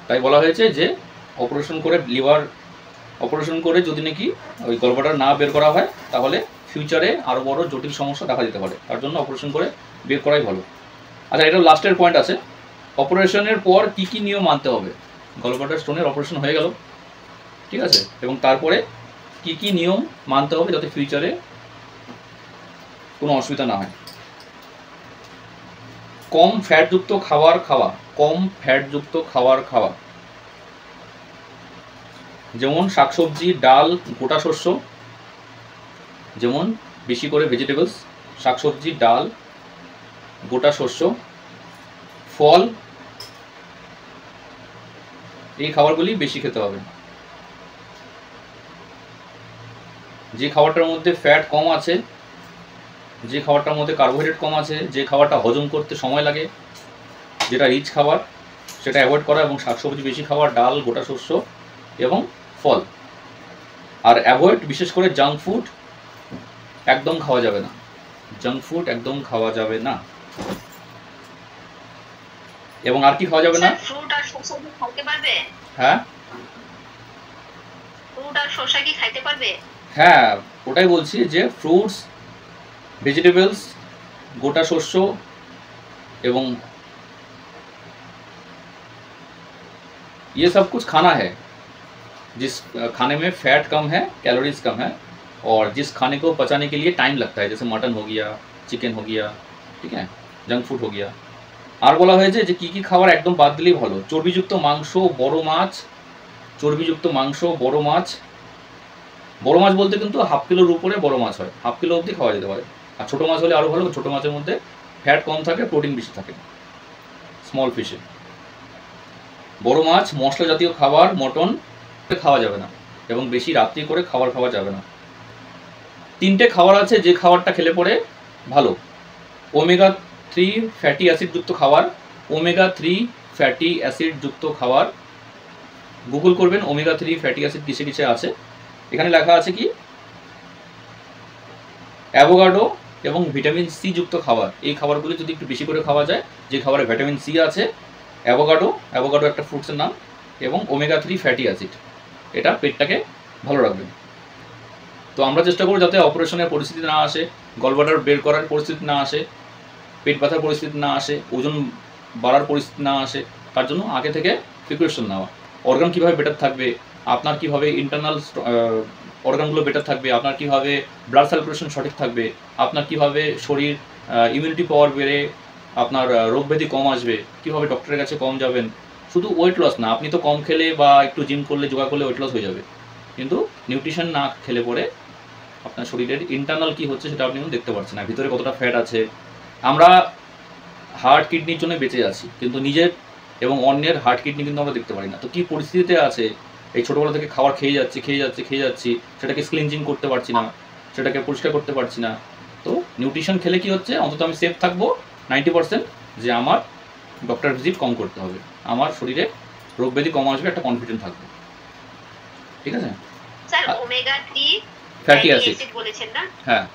তাই বলা হয়েছে যে অপারেশন করে লিভার অপারেশন করে যদি নাকি ওই গলব্লাডার না বের করা হয় তাহলে ফিউচারে আরও বড় জটিল সমস্যা দেখা যেতে পারে, তার জন্য অপারেশন করে বের করাই ভালো। আচ্ছা, এটা লাস্টের পয়েন্ট আছে, অপারেশনের পর কি কি নিয়ম মানতে হবে। গলব্লাডার স্টোনের অপারেশন হয়ে গেল, ঠিক আছে, এবং তারপরে কি কি নিয়ম মানতে হবে যাতে ফিউচারে কোনো অসুবিধা না হয়। কম ফ্যাটযুক্ত খাবার খাওয়া, কম ফ্যাটযুক্ত খাবার খাওয়া, যেমন শাকসবজি, ডাল, গোটা শস্য, যেমন বেশি করে ভেজিটেবলস, শাকসবজি, ডাল, গোটা শস্য, ফল, এই খাবারগুলি বেশি খেতে হবে। যে খাবারটার মধ্যে ফ্যাট কম আছে, যে খাবারটার মধ্যে কার্বোহাইড্রেট কম আছে, যে খাবারটা হজম করতে সময় লাগে, যেটা রিচ খাবার, সেটা অ্যাভয়েড করা, এবং শাকসবজি বেশি খাওয়া, ডাল, গোটা শস্য এবং ফল। আর অ্যাভয়েড বিশেষ করে জাঙ্ক ফুড একদম খাওয়া যাবে না, জাঙ্ক ফুড একদম খাওয়া যাবে না। এবং আর কি খাওয়া যাবে না? ফ্রুট আর শসা কি খাইতে পারবে? হ্যাঁ, ফ্রুট আর শসা কি খাইতে পারবে? হ্যাঁ, ওটাই বলছি যে ফ্রুটস, ভেজিটেবলস, গোটা শস্য এবং ये सब कुछ खाना है जिस खाने में फैट कम है, कैलोरीज कम है, और जिस खाने को पचाने के लिए टाइम लगता है, जैसे मटन हो गया, चिकन हो गया, ठीक है, जंक फूड हो गया। আর বলা হয়েছে যে কী কী খাবার একদম বাদ দিলেই ভালো। চর্বিযুক্ত মাংস, বড় মাছ, চর্বিযুক্ত মাংস, বড় মাছ, বড় মাছ বলতে কিন্তু হাফ কিলোর উপরে বড় মাছ হয়, হাফ কিলো অবধি খাওয়া যেতে পারে। আর ছোটো মাছ হলে আরও ভালো, ছোটো মাছের মধ্যে ফ্যাট কম থাকে, প্রোটিন বেশি থাকে স্মল ফিশে। বড় মাছ, মশলা জাতীয় খাবার, মটন খাওয়া যাবে না, এবং বেশি রাত্রি করে খাবার খাওয়া যাবে না। 3টে খাবার আছে যে খাবারটা খেলে পরে ভালো। ওমেগা 3 ফ্যাটি অ্যাসিডযুক্ত খাবার, ওমেগা 3 ফ্যাটি অ্যাসিডযুক্ত খাবার। গুগল করবেন ওমেগা 3 ফ্যাটি অ্যাসিড কিসে কিসে আছে। এখানে লেখা আছে কি অ্যাভোকাডো এবং ভিটামিন সি যুক্ত খাবার। এই খাবারগুলো যদি একটু বেশি করে খাওয়া যায়, যে খাবারে ভিটামিন সি আছে, অ্যাভোকাডো একটা ফ্রুটসের নাম, এবং ওমেগা 3 ফ্যাটি অ্যাসিড, এটা পেটটাকে ভালো রাখবে। তো আমরা চেষ্টা করব যাতে অপারেশনের পরিস্থিতি না আসে, গলব্লাডার বের করার পরিস্থিতি না আসে, পেট ব্যথার পরিস্থিতি না আসে, ওজন বাড়ার পরিস্থিতি না আসে, তার জন্য আগে থেকে প্রিপারেশন নেওয়া। অর্গান কীভাবে বেটার থাকবে, আপনার কীভাবে ইন্টারনাল অর্গানগুলো বেটার থাকবে, আপনার কীভাবে ব্লাড সার্কুলেশন সঠিক থাকবে, আপনার কীভাবে শরীর ইমিউনিটি পাওয়ার বেড়ে আপনার রোগব্যাধি কম আসবে, কীভাবে ডক্টরের কাছে কম যাবেন। শুধু ওয়েট লস না, আপনি তো কম খেলে বা একটু জিম করলে, যোগা করলে ওয়েট লস হয়ে যাবে, কিন্তু নিউট্রিশন না খেলে পরে আপনার শরীরের ইন্টারনাল কী হচ্ছে সেটা আপনি দেখতে পাচ্ছেন না, ভিতরে কতটা ফ্যাট আছে। আমরা হার্ট কিডনির জন্য বেঁচে আছি, কিন্তু নিজের এবং অন্যের হার্ট কিডনি কিন্তু আমরা দেখতে পারি না। তো কী পরিস্থিতিতে আছে, এই ছোটোবেলা থেকে খাবার খেয়ে যাচ্ছি, সেটাকে ক্লিনজিং করতে পারছি না, সেটাকে পরিষ্কার করতে পারছি না। তো নিউট্রিশন খেলে কি হচ্ছে, অন্তত আমি সেফ থাকবো 90%, যে আমার ডক্টর ভিজিট কম করতে হবে, আমার শরীরে রোগ ব্যাধি কম আসবে, একটা কনফিডেন্ট থাকবে। ঠিক আছে স্যার, ওমেগা 3 ফ্যাটি অ্যাসিড বলেছেন না? হ্যাঁ।